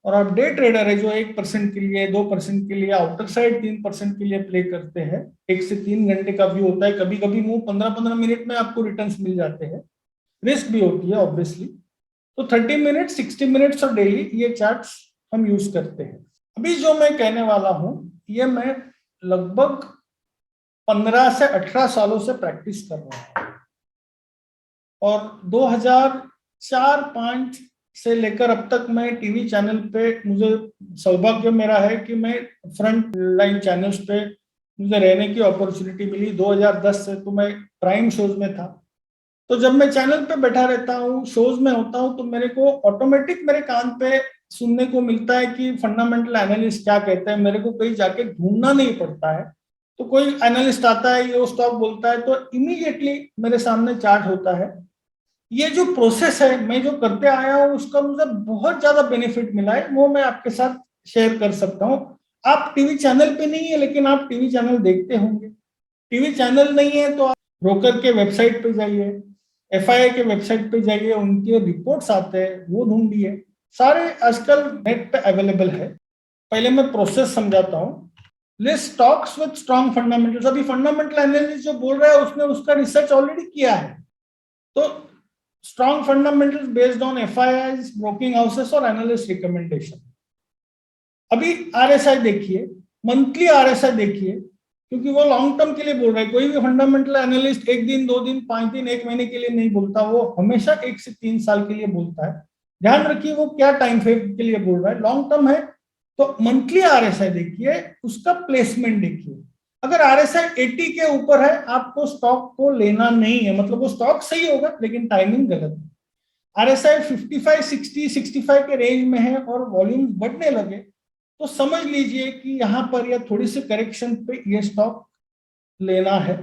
और आप डे ट्रेडर है जो 1% के लिए, 2% के लिए, आउटर साइड 3% के लिए प्ले करते हैं, 1 से 3 घंटे का व्यू होता है, कभी कभी मूव 15-15 मिनट में आपको रिटर्न्स मिल जाते हैं, रिस्क भी होती है ऑब्वियसली। तो 30 मिनट, 60 मिनट्स और डेली ये चार्ट्स हम यूज करते हैं। अभी जो मैं कहने वाला हूं ये मैं लगभग 15 से 18 सालों से प्रैक्टिस कर रहा हूं और 2004-5 से लेकर अब तक मैं टीवी चैनल पे, मुझे सौभाग्य मेरा है कि मैं फ्रंट लाइन चैनल्स पे मुझे रहने की अपॉर्चुनिटी मिली। 2010 से तो मैं प्राइम शोज में था। तो जब मैं चैनल पे बैठा रहता हूँ, शोज में होता हूँ, तो मेरे को ऑटोमेटिक मेरे कान पे सुनने को मिलता है कि फंडामेंटल एनालिस्ट क्या कहते हैं। मेरे को कहीं जाके ढूंढना नहीं पड़ता है। तो कोई एनालिस्ट आता है, ये स्टॉक बोलता है, तो इमीडिएटली मेरे सामने चार्ट होता है। ये जो प्रोसेस है मैं जो करते आया हूँ उसका मुझे बहुत ज्यादा बेनिफिट मिला है, वो मैं आपके साथ शेयर कर सकता हूँ। आप टीवी चैनल पे नहीं है लेकिन आप टीवी चैनल देखते होंगे। टीवी चैनल नहीं है तो आप ब्रोकर के वेबसाइट पे जाइए, FII के वेबसाइट पे जाइए, उनके रिपोर्ट्स आते हैं वो ढूंढिए, सारे आजकल नेट पे अवेलेबल है। पहले मैं प्रोसेस समझाता हूँ। List stocks with strong fundamentals. अभी फंडामेंटल एनालिस्ट जो बोल रहा है उसने उसका रिसर्च ऑलरेडी किया है। तो strong fundamentals based on FIIs, broking houses और एनालिस्ट रिकमेंडेशन। अभी RSI देखिए, मंथली RSI देखिए, क्योंकि वो लॉन्ग टर्म के लिए बोल रहा है। कोई भी फंडामेंटल एनालिस्ट 1 दिन, 2 दिन, 5 दिन, 1 महीने के लिए नहीं बोलता, वो हमेशा 1 से 3 साल के लिए बोलता है। ध्यान रखिए वो क्या टाइम फ्रेम के लिए बोल रहा है। लॉन्ग टर्म है तो मंथली RSI देखिए, उसका प्लेसमेंट देखिए। अगर RSI 80 के ऊपर है आपको स्टॉक को लेना नहीं है, मतलब वो स्टॉक सही होगा लेकिन टाइमिंग गलत है। RSI 55, 60, 65 के रेंज में है और वॉल्यूम बढ़ने लगे तो समझ लीजिए कि यहाँ पर या थोड़ी सी करेक्शन पे ये स्टॉक लेना है।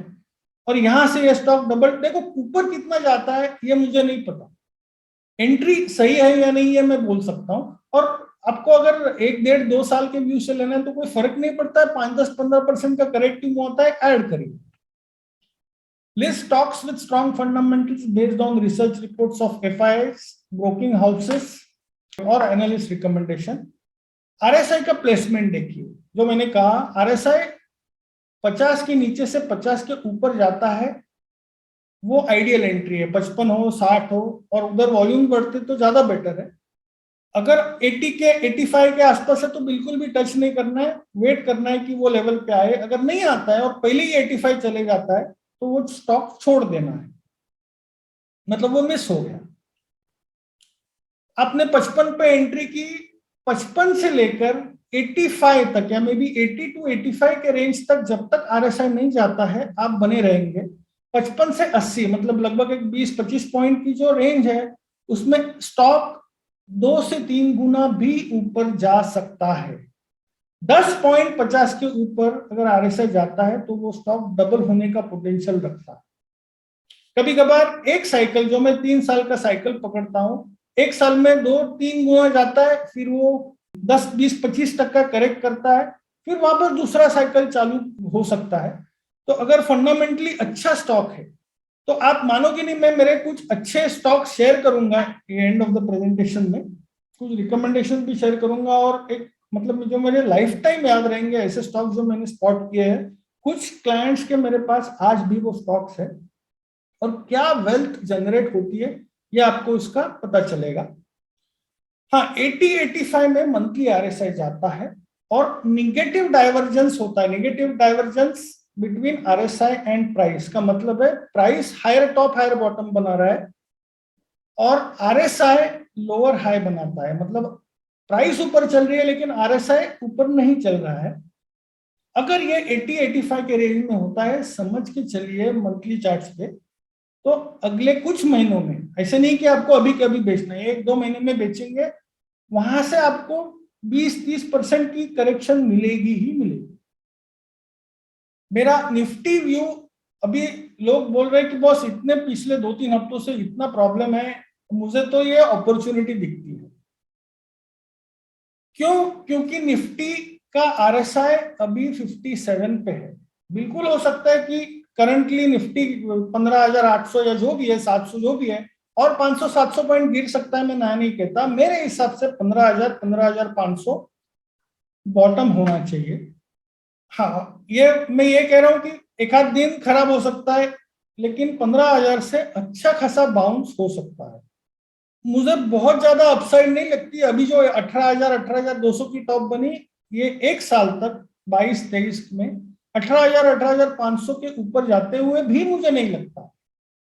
और यहां से ये स्टॉक डबल, देखो ऊपर कितना जाता है ये मुझे नहीं पता, एंट्री सही है या नहीं ये मैं बोल सकता हूं। और आपको अगर 1, 1.5, 2 साल के व्यू से लेना है तो कोई फर्क नहीं पड़ता है, 5, 10, 15% का करेक्टिव होता है, ऐड करिए। List stocks with strong fundamentals based on research reports of FIIs, broking houses और एनालिस्ट रिकमेंडेशन। RSI का प्लेसमेंट देखिए, जो मैंने कहा RSI 50 के नीचे से 50 के ऊपर जाता है वो आइडियल एंट्री है। 55 हो, 60 हो और उधर वॉल्यूम बढ़ते तो ज्यादा बेटर है। अगर 80 के 85 के आसपास है तो बिल्कुल भी टच नहीं करना है, वेट करना है कि वो लेवल पे आए। अगर नहीं आता है और पहले ही 85 चले जाता है तो वो स्टॉक छोड़ देना है, मतलब वो मिस हो गया। आपने 55 पे एंट्री की, 55 से लेकर 85 तक या मे बी 80 to 85 के रेंज तक जब तक RSI नहीं जाता है आप बने रहेंगे। 55 से 80 मतलब लगभग एक 20-25 पॉइंट की जो रेंज है उसमें स्टॉक 2 से 3 गुना भी ऊपर जा सकता है। 10 पॉइंट 50 के ऊपर अगर RSI जाता है तो वो स्टॉक डबल होने का पोटेंशियल रखता है। कभी कभार एक साइकिल, जो मैं 3 साल का साइकिल पकड़ता हूं, 1 साल में 2-3 गुना जाता है, फिर वो 10, 20, 25% का करेक्ट करता है, फिर वापस दूसरा साइकिल चालू हो सकता है। तो अगर फंडामेंटली अच्छा स्टॉक है तो आप मानोगे नहीं, मैं मेरे कुछ अच्छे स्टॉक शेयर करूंगा एंड ऑफ द प्रेजेंटेशन में, कुछ रिकमेंडेशन भी शेयर करूंगा और एक मतलब जो मेरे लाइफ टाइम याद रहेंगे ऐसे स्टॉक जो मैंने स्पॉट किए हैं। कुछ क्लाइंट्स के मेरे पास आज भी वो स्टॉक्स है और क्या वेल्थ जनरेट होती है ये आपको इसका पता चलेगा। हाँ, 80-85 में मंथली RSI जाता है और निगेटिव डाइवर्जेंस होता है, negative divergence between RSI and price का मतलब है price higher top higher bottom बना रहा है और आरएसआई लोअर हाई बनाता है, मतलब प्राइस ऊपर चल रही है लेकिन आरएसआई ऊपर नहीं चल रहा है। अगर ये 80-85 के रेंज में होता है, समझ के चलिए मंथली चार्ट्स पे, तो अगले कुछ महीनों में, ऐसे नहीं कि आपको अभी के अभी बेचना है, 1-2 महीने में बेचेंगे, वहां से आपको 20-30% की करेक्शन मिलेगी ही मिलेगी। मेरा निफ्टी व्यू, अभी लोग बोल रहे हैं कि बॉस इतने पिछले 2-3 हफ्तों से इतना प्रॉब्लम है, मुझे तो ये अपॉर्चुनिटी दिखती है। क्यों? क्योंकि निफ्टी का आरएसआई अभी 57 पे है। बिल्कुल हो सकता है कि करंटली निफ्टी 15,800 या जो भी है, 700 जो भी है, और 500-700 पॉइंट गिर सकता है, मैं ना नहीं कहता। मेरे हिसाब से 15,000 15,500 बॉटम होना चाहिए। हाँ, ये मैं ये कह रहा हूं कि एक आध दिन खराब हो सकता है, लेकिन 15,000 से अच्छा खासा बाउंस हो सकता है। मुझे बहुत ज्यादा अपसाइड नहीं लगती। अभी जो 18,000 18,200 की टॉप बनी, ये एक साल तक 22-23 में 18,000 18,500 के ऊपर जाते हुए भी मुझे नहीं लगता।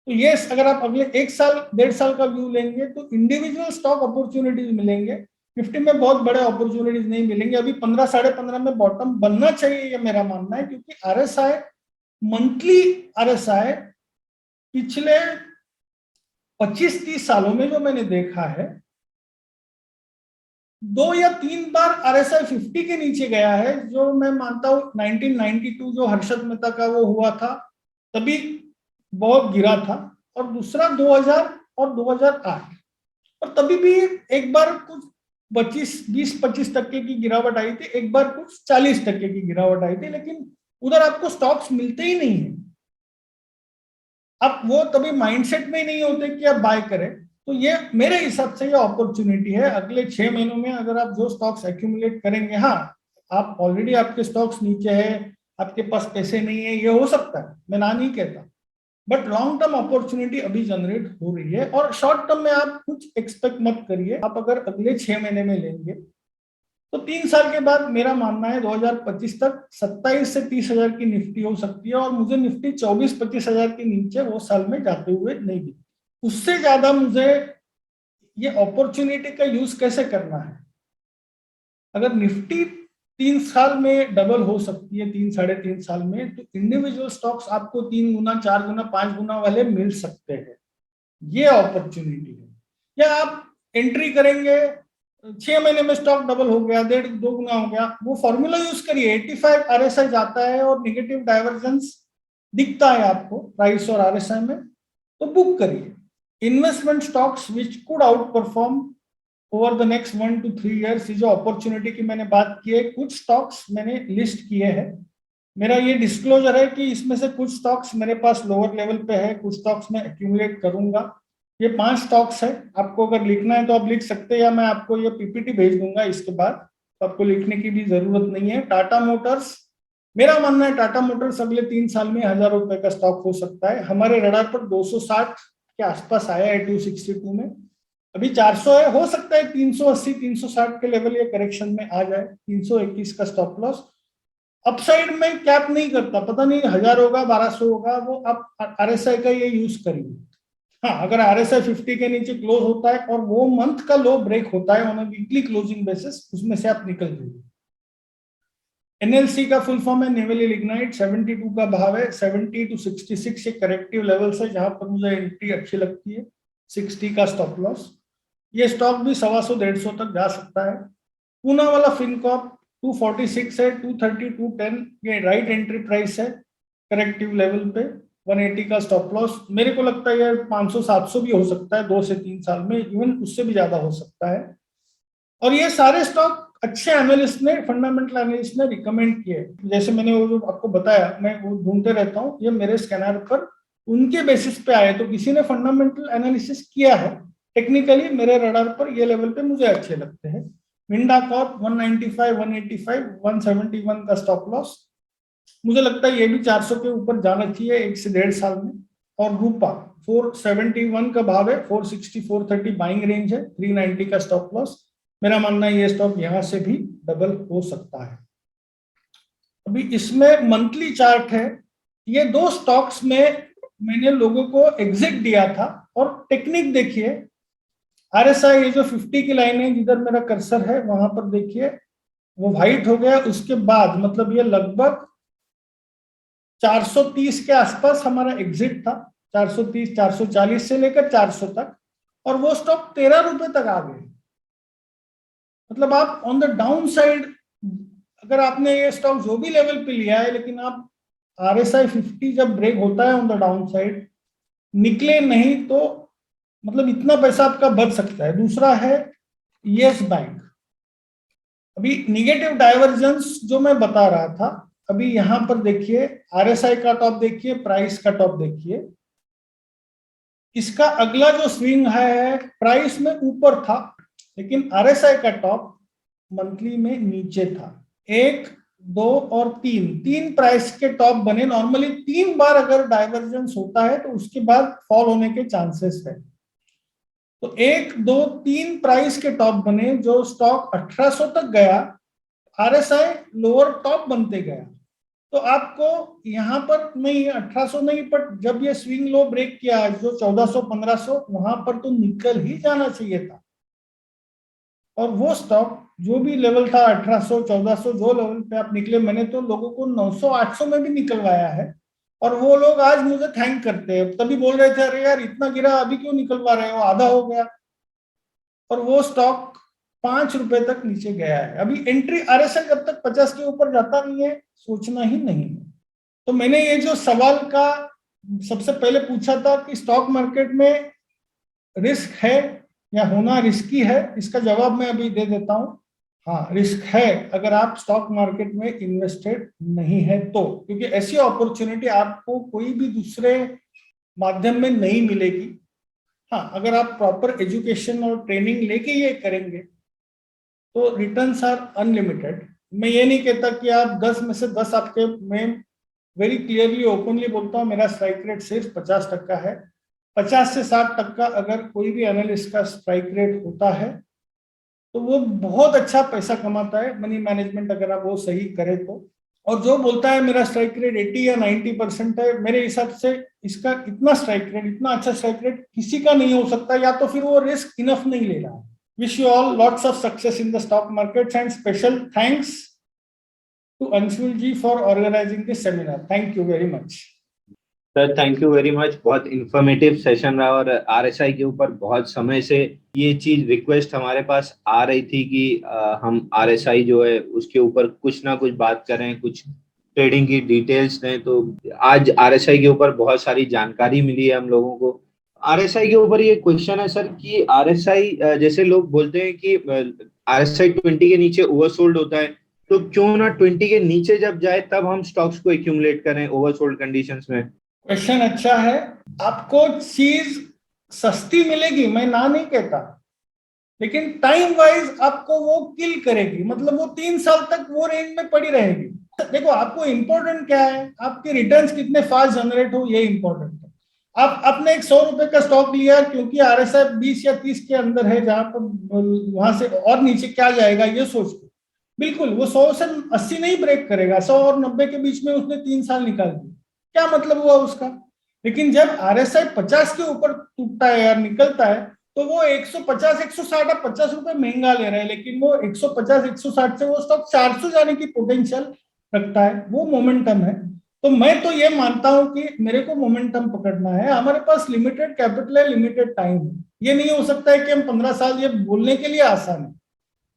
तो ये अगर आप अगले 1 साल 1.5 साल का व्यू लेंगे तो इंडिविजुअल स्टॉक अपॉर्चुनिटीज मिलेंगे, निफ्टी में बहुत बड़े अपॉर्चुनिटीज नहीं मिलेंगे। अभी 15 15.5 में बॉटम बनना चाहिए, ये मेरा मानना है, क्योंकि आरएसआई मंथली आरएसआई पिछले 25-30 सालों में जो मैंने देखा है, 2 या 3 बार आरएसआई 50 के नीचे गया है, जो मैं मानता हूं 1992 जो हर्षद मेहता का वो हुआ था, तभी बहुत गिरा था, और दूसरा 2000 और 2008, और तभी भी एक बार कुछ 20-25% की गिरावट आई थी, एक बार कुछ 40% की गिरावट आई थी, लेकिन उधर आपको स्टॉक्स मिलते ही नहीं है। आप वो तभी माइंडसेट में ही नहीं होते कि आप बाय करें। तो ये मेरे हिसाब से ये अपॉर्चुनिटी है अगले 6 महीनों में, अगर आप जो स्टॉक्स एक्यूमुलेट करेंगे। हाँ, आप ऑलरेडी आपके स्टॉक्स नीचे है, आपके पास पैसे नहीं है, ये हो सकता है, मैं ना नहीं कहता, बट लॉन्ग टर्म अपॉर्चुनिटी अभी जनरेट हो रही है। और शॉर्ट टर्म में आप कुछ एक्सपेक्ट मत करिए। आप अगर अगले 6 महीने में लेंगे तो 3 साल के बाद मेरा मानना है 2025 तक 27 से 30 हजार की निफ्टी हो सकती है, और मुझे निफ्टी 24-25 हजार के नीचे वो साल में जाते हुए नहीं दिखती। उससे ज्यादा मुझे ये अपॉर्चुनिटी का यूज कैसे करना है, अगर निफ्टी 3 साल में डबल हो सकती है, 3-3.5 साल में, तो इंडिविजुअल स्टॉक्स आपको 3 गुना 4 गुना 5 गुना वाले मिल सकते हैं। ये अपॉर्चुनिटी है। या आप एंट्री करेंगे, 6 महीने में स्टॉक डबल हो गया, 1.5-2 गुना हो गया, वो फॉर्मूला यूज करिए। 85 आरएसआई जाता है और निगेटिव डाइवर्जेंस दिखता है आपको प्राइस और आरएसआई में, तो बुक करिए investment stocks which could out perform over the next 1 to 3 years। जो अपॉर्चुनिटी की मैंने बात की है, कुछ स्टॉक्स मैंने लिस्ट किए हैं। मेरा ये डिस्क्लोजर है कि इसमें से कुछ स्टॉक्स मेरे पास लोअर लेवल पे है, कुछ स्टॉक्स मैं एक्यूमुलेट करूंगा। ये 5 स्टॉक्स है। आपको अगर लिखना है तो आप लिख सकते हैं, या मैं आपको ये पीपीटी भेज दूंगा इसके बाद, तो आपको लिखने की भी जरूरत नहीं है। टाटा मोटर्स, मेरा मानना है टाटा मोटर्स अगले 3 साल में 1,000 रुपए का स्टॉक हो सकता है। हमारे रडार पर 260 के आसपास आया है 262 में, अभी 400 है, हो सकता है 380-360 के लेवल ये करेक्शन में आ जाए। 321 का स्टॉप लॉस। अपसाइड में कैप नहीं करता, पता नहीं 1,000 होगा 1,200 होगा, वो आप आरएसआई का ये यूज करिए। हाँ, अगर आरएसआई 50 के नीचे क्लोज होता है और वो मंथ का लो ब्रेक होता है on a weekly closing basis, उसमें से आप निकल जाइए। एनएलसी का फुल फॉर्म है नेवल लिग्नाइट, 72 का भाव है, 70 to 66 एक करेक्टिव लेवल्स है जहां पर मुझे एंट्री अच्छी लगती है, 60 का स्टॉप लॉस। ये स्टॉक भी 125-150 तक जा सकता है। पूना वाला फिनकॉप 246 है, 230-210 ये राइट एंट्री प्राइस है करेक्टिव लेवल पे, 180 का स्टॉप लॉस। मेरे को लगता है यार 500-700 भी हो सकता है 2 से 3 साल में, इवन उससे भी ज्यादा हो सकता है। और ये सारे स्टॉक अच्छे एनालिस्ट ने, फंडामेंटल एनालिस्ट ने रिकमेंड किए। जैसे मैंने वो जो आपको बताया, मैं वो ढूंढते रहता हूँ, ये मेरे स्कैनर पर उनके बेसिस पे आए, तो किसी ने फंडामेंटल एनालिसिस किया है। टेक्निकली मेरे रडार पर ये लेवल पे मुझे अच्छे लगते हैं। विंडा कॉर्प 195, 185, 171 का स्टॉप लॉस, मुझे लगता है ये भी 400 के ऊपर जाना चाहिए 1 से 1.5 साल में। और रूपा 471 का भाव है, 460 430 बाइंग रेंज है, 390 का स्टॉप लॉस। मेरा मानना है ये स्टॉक यहाँ से भी डबल हो सकता है। अभी इसमें मंथली चार्ट है, ये 2 स्टॉक्स में मैंने लोगों को एग्जिट दिया था, और टेक्निक देखिए, आरएसआई ये जो 50 की लाइन है, जिधर मेरा कर्सर है वहां पर देखिए वो व्हाइट हो गया, उसके बाद मतलब ये लगभग 430 के आसपास हमारा एग्जिट था, 430 440 से लेकर 400 तक, और वो स्टॉक 13 रुपए तक आ गए। मतलब आप ऑन द डाउन साइड, अगर आपने ये स्टॉक जो भी लेवल पे लिया है, लेकिन आप आरएसआई 50 जब ब्रेक होता है ऑन द डाउन साइड निकले नहीं, तो मतलब इतना पैसा आपका बच सकता है। दूसरा है यस बैंक। अभी निगेटिव डाइवर्जेंस जो मैं बता रहा था, अभी यहां पर देखिए आरएसआई का टॉप देखिए, प्राइस का टॉप देखिए, इसका अगला जो स्विंग है प्राइस में ऊपर था, लेकिन आरएसआई का टॉप मंथली में नीचे था। 1, 2 और 3 प्राइस के टॉप बने। नॉर्मली 3 बार अगर डाइवर्जेंस होता है तो उसके बाद फॉल होने के चांसेस है। तो 1, 2, 3 प्राइस के टॉप बने, जो स्टॉक 1800 तक गया, आरएसआई लोअर टॉप बनते गया। तो आपको यहां पर नहीं 1800 नहीं, पर जब ये स्विंग लो ब्रेक किया जो 1400 1500, वहां पर तो निकल ही जाना चाहिए था। और वो स्टॉक जो भी लेवल था 1800 1400 जो लेवल पे आप निकले, मैंने तो लोगों को 900 800 में भी निकलवाया है, और वो लोग आज मुझे थैंक करते हैं। तभी बोल रहे थे अरे यार इतना गिरा, अभी क्यों निकलवा रहे हो, आधा हो गया। और वो स्टॉक 5 रुपए तक नीचे गया है। अभी एंट्री आरएसआई जब तक 50 के ऊपर जाता नहीं है सोचना ही नहीं है। तो मैंने ये जो सवाल का सबसे पहले पूछा था कि स्टॉक मार्केट में रिस्क है या होना रिस्की है, इसका जवाब मैं अभी दे देता हूं। हाँ, रिस्क है अगर आप स्टॉक मार्केट में इन्वेस्टेड नहीं है तो, क्योंकि ऐसी अपॉर्चुनिटी आपको कोई भी दूसरे माध्यम में नहीं मिलेगी। हाँ, अगर आप प्रॉपर एजुकेशन और ट्रेनिंग लेके ये करेंगे तो रिटर्न्स आर अनलिमिटेड। मैं ये नहीं कहता कि आप 10 में से 10 आपके, मैं वेरी क्लियरली ओपनली बोलता हूँ मेरा स्ट्राइक रेट सिर्फ 50% का है। 50 से 60% का अगर कोई भी एनालिस्ट का स्ट्राइक रेट होता है तो वो बहुत अच्छा पैसा कमाता है, मनी मैनेजमेंट अगर आप वो सही करें तो। और जो बोलता है मेरा स्ट्राइक रेट 80 या 90% है, मेरे हिसाब से इसका इतना स्ट्राइक रेट, इतना अच्छा स्ट्राइक रेट किसी का नहीं हो सकता, या तो फिर वो रिस्क इनफ नहीं ले रहा है। Wish you all lots of success in the stock market, and special thanks to Anshul ji for organising this seminar. Thank you very much sir, thank you very much. बहुत इंफॉर्मेटिव सेशन रहा, और RSI के ऊपर बहुत समय से ये चीज रिक्वेस्ट हमारे पास आ रही थी कि हम आरएसआई जो है उसके ऊपर कुछ ना कुछ बात करें, कुछ ट्रेडिंग की डिटेल्स दें। तो आज आरएसआई के ऊपर बहुत सारी जानकारी मिली है हम लोगों को। आरएसआई के ऊपर ये क्वेश्चन है सर कि आरएसआई, जैसे लोग बोलते हैं कि आरएसआई 20 के नीचे ओवरसोल्ड होता है, तो क्यों ना 20 के नीचे जब जाए तब हम स्टॉक्स को एक्यूमुलेट करें ओवरसोल्ड कंडीशंस में। क्वेश्चन अच्छा है। आपको चीज सस्ती मिलेगी, मैं ना नहीं कहता, लेकिन टाइम वाइज आपको वो किल करेगी। मतलब वो 3 साल तक वो रेंज में पड़ी रहेगी। देखो, आपको इंपॉर्टेंट क्या है, आपके रिटर्न्स कितने फास्ट जनरेट हो, ये इंपॉर्टेंट है। आप आपने एक 100 रुपए का स्टॉक लिया क्योंकि आरएसआई 20 या 30 के अंदर है, जहां पर वहां से और नीचे क्या जाएगा ये सोच के, बिल्कुल वो 100 से 80 नहीं ब्रेक करेगा, 100 और 90 के बीच में उसने 3 साल निकाल दिए, क्या मतलब हुआ उसका। लेकिन जब आरएसआई 50 के ऊपर टूटता है या निकलता है तो वो 150 160, आप 50 रुपए महंगा ले रहे हैं, लेकिन वो 150 160 से वो स्टॉक 400 जाने की पोटेंशियल रखता है। वो मोमेंटम है। तो मैं तो ये मानता हूं कि मेरे को मोमेंटम पकड़ना है। हमारे पास लिमिटेड कैपिटल है, लिमिटेड टाइम है। ये नहीं हो सकता है कि हम 15 साल, ये बोलने के लिए आसान है,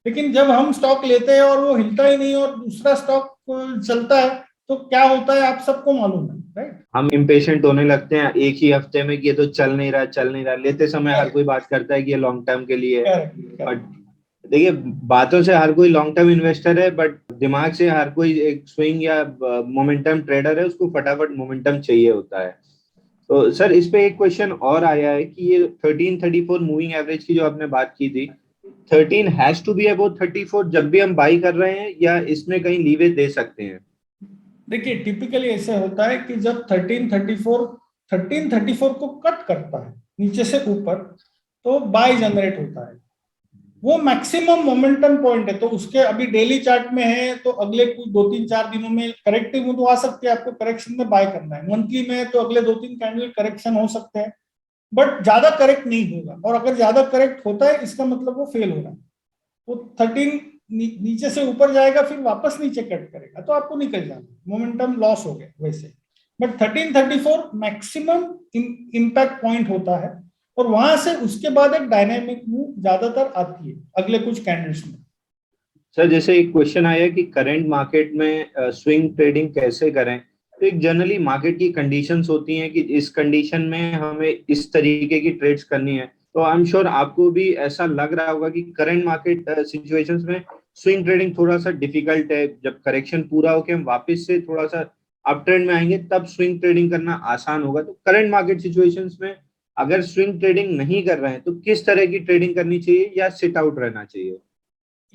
लेकिन जब हम स्टॉक लेते हैं और वो हिलता ही नहीं और दूसरा स्टॉक चलता है तो क्या होता है आप सबको मालूम है, राइट। हम इम्पेशेंट होने लगते हैं एक ही हफ्ते में कि ये तो चल नहीं रहा, चल नहीं रहा। लेते समय हर कोई बात करता है कि ये लॉन्ग टर्म के लिए है, बट देखिए बातों से हर कोई लॉन्ग टर्म इन्वेस्टर है, बट दिमाग से हर कोई एक स्विंग या मोमेंटम ट्रेडर है, उसको फटाफट मोमेंटम चाहिए होता है। तो सर, इस पे एक क्वेश्चन और आया है कि ये 1334 मूविंग एवरेज की जो आपने बात की थी, 13 हैज टू बी अबाउट 34 जब भी हम बाई कर रहे हैं, या इसमें कहीं लीवे दे सकते हैं? देखिए, टिपिकली ऐसे होता है कि जब 1334 को कट करता है नीचे से ऊपर तो बाय जनरेट होता है। वो मैक्सिमम मोमेंटम पॉइंट है। तो उसके अभी डेली चार्ट में है तो अगले कुछ 2-3-4 दिनों में करेक्टिव मूव तो आ सकती है, आपको करेक्शन में बाय करना है। मंथली में है तो अगले 2-3 कैंडल करेक्शन हो सकते हैं, बट ज्यादा करेक्ट नहीं होगा। और अगर ज्यादा करेक्ट होता है इसका मतलब वो फेल हो रहा है। वो 13 नीचे से ऊपर जाएगा फिर वापस नीचे कट करेगा तो आपको निकल जाना, मोमेंटम लॉस हो गया वैसे। बट 1334 मैक्सिमम इम्पैक्ट पॉइंट होता है और वहां से उसके बाद एक डायनामिक मूव ज्यादातर आती है अगले कुछ कैंडल्स में। सर जैसे एक क्वेश्चन आया कि करंट मार्केट में स्विंग ट्रेडिंग कैसे करें, तो एक जनरली मार्केट की कंडीशंस होती हैं कि इस कंडीशन में हमें इस तरीके की ट्रेड्स करनी है। तो आई एम श्योर आपको भी ऐसा लग रहा होगा कि करंट मार्केट सिचुएशंस में स्विंग ट्रेडिंग थोड़ा सा डिफिकल्ट है। जब करेक्शन पूरा होकर हम वापस से थोड़ा सा अप ट्रेंड में आएंगे तब स्विंग ट्रेडिंग करना आसान होगा। तो करंट मार्केट सिचुएशंस में अगर स्विंग ट्रेडिंग नहीं कर रहे हैं तो किस तरह की ट्रेडिंग करनी चाहिए या सिट आउट रहना चाहिए?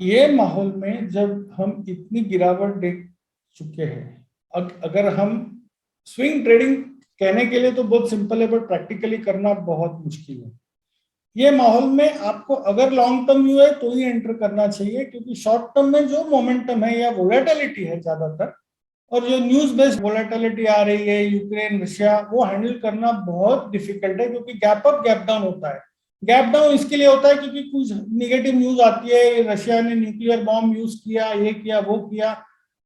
ये माहौल में जब हम इतनी गिरावट देख चुके हैं, अगर हम स्विंग ट्रेडिंग कहने के लिए तो बहुत सिंपल है बट प्रैक्टिकली करना बहुत मुश्किल है। ये माहौल में आपको अगर लॉन्ग टर्म व्यू है तो ही एंटर करना चाहिए, क्योंकि शॉर्ट टर्म में जो मोमेंटम है या वोलेटिलिटी है ज्यादातर, और जो न्यूज बेस्ड वोलेटिलिटी आ रही है यूक्रेन रशिया, वो हैंडल करना बहुत डिफिकल्ट है, क्योंकि गैप अप गैप डाउन होता है। गैप डाउन इसके लिए होता है क्योंकि कुछ निगेटिव न्यूज आती है, रशिया ने न्यूक्लियर बॉम्ब यूज किया, ये किया वो किया,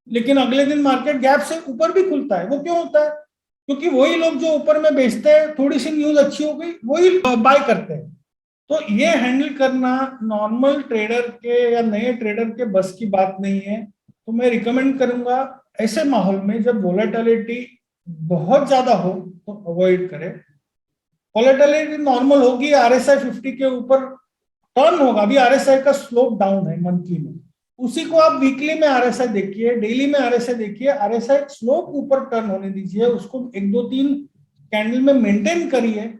लेकिन अगले दिन मार्केट गैप से ऊपर भी खुलता है। वो क्यों होता है? क्योंकि वही लोग जो ऊपर में बेचते हैं, थोड़ी सी न्यूज अच्छी हो गई वही बाय करते हैं। तो ये हैंडल करना नॉर्मल ट्रेडर के या नए ट्रेडर के बस की बात नहीं है। तो मैं रिकमेंड करूंगा ऐसे माहौल में जब वोलेटिलिटी बहुत ज्यादा हो तो अवॉइड करें। वोलेटिलिटी नॉर्मल होगी, आरएसआई 50 के ऊपर टर्न होगा। अभी आरएसआई का स्लोप डाउन है मंथली में, उसी को आप वीकली में आरएसआई देखिए, डेली में आरएसआई देखिए, आरएसआई स्लोप ऊपर टर्न होने दीजिए, उसको 1-2-3 कैंडल में मेंटेन करिए,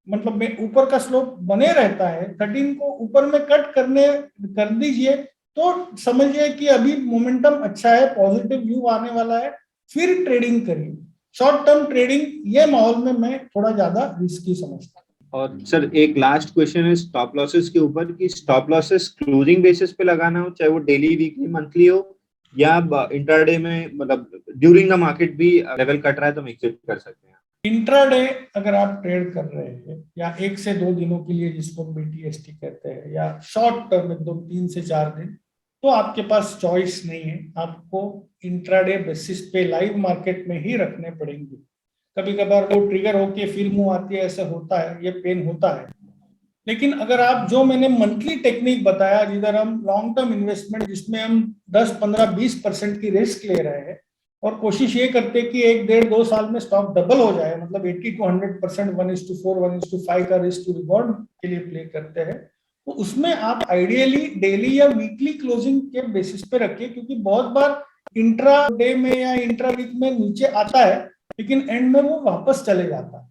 मतलब में ऊपर का स्लोप बने रहता है, 13 को ऊपर में कट कर दीजिए तो समझिए कि अभी मोमेंटम अच्छा है, पॉजिटिव व्यू आने वाला है, फिर ट्रेडिंग करिए। शॉर्ट टर्म ट्रेडिंग ये माहौल में मैं थोड़ा ज्यादा रिस्की समझता हूँ। और सर एक लास्ट क्वेश्चन है स्टॉप लॉसेस के ऊपर, कि स्टॉप लॉसेस क्लोजिंग बेसिस पे लगाना हो, चाहे वो डेली वीकली मंथली हो, या इंट्राडे में, मतलब ड्यूरिंग द मार्केट भी लेवल कट रहा है तो हम एग्जिट कर सकते हैं? इंट्राडे अगर आप ट्रेड कर रहे हैं या 1 से 2 दिनों के लिए जिसको BTST कहते हैं, या शॉर्ट टर्म एकदम 3 से 4 दिन, तो आपके पास चॉइस नहीं है, आपको इंट्राडे बेसिस पे लाइव मार्केट में ही रखने पड़ेंगे। कभी कभार वो ट्रिगर होके फिर मुंह आती है, ऐसा होता है, ये पेन होता है। लेकिन अगर आप जो मैंने मंथली टेक्निक बताया, जिधर हम लॉन्ग टर्म इन्वेस्टमेंट जिसमें हम 10-15-20% की रिस्क ले रहे हैं और कोशिश ये करते हैं कि 1-1.5-2 साल में स्टॉक डबल हो जाए, मतलब 80-100%, 1:4, 1:5 का रिस्क टू रिवॉर्ड के लिए प्ले करते हैं, तो उसमें आप आइडियली डेली या वीकली क्लोजिंग के बेसिस पे रखिए, क्योंकि बहुत बार इंट्रा डे में या इंट्रा वीक में नीचे आता है लेकिन एंड में वो वापस चले जाता है।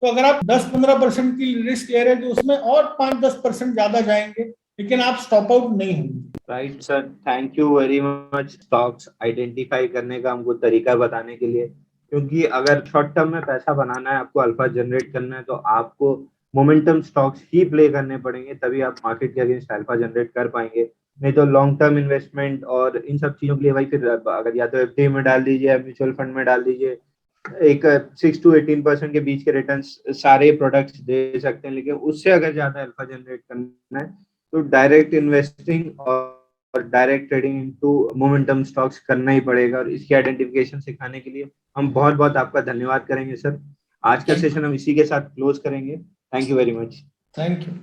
तो अगर आप 10-15% की रिस्क ले रहे हैं तो उसमें और 5-10% ज्यादा जाएंगे, लेकिन आप स्टॉप आउट नहीं होंगे। Right sir, thank you very much stocks identify करने का हमको तरीका बताने के लिए। क्योंकि अगर शॉर्ट टर्म में पैसा बनाना है, आपको अल्फा जनरेट करना है, तो आपको मोमेंटम स्टॉक्स ही प्ले करने पड़ेंगे, तभी आप मार्केट के अगेंस्ट अल्फा जनरेट कर पाएंगे। नहीं तो लॉन्ग टर्म इन्वेस्टमेंट और इन सब चीजों के लिए भाई फिर अगर या तो एफडी में डाल दीजिए या म्यूचुअल फंड में डाल दीजिए, एक 6 to 18% के बीच के रिटर्न सारे प्रोडक्ट्स दे सकते हैं, लेकिन उससे अगर ज्यादा अल्फा जनरेट करना है तो डायरेक्ट इन्वेस्टिंग और direct trading into momentum stocks करना ही पड़ेगा। और इसकी आइडेंटिफिकेशन सिखाने के लिए हम बहुत बहुत आपका धन्यवाद करेंगे सर। आज का सेशन हम इसी के साथ क्लोज करेंगे। Thank you very much. Thank you.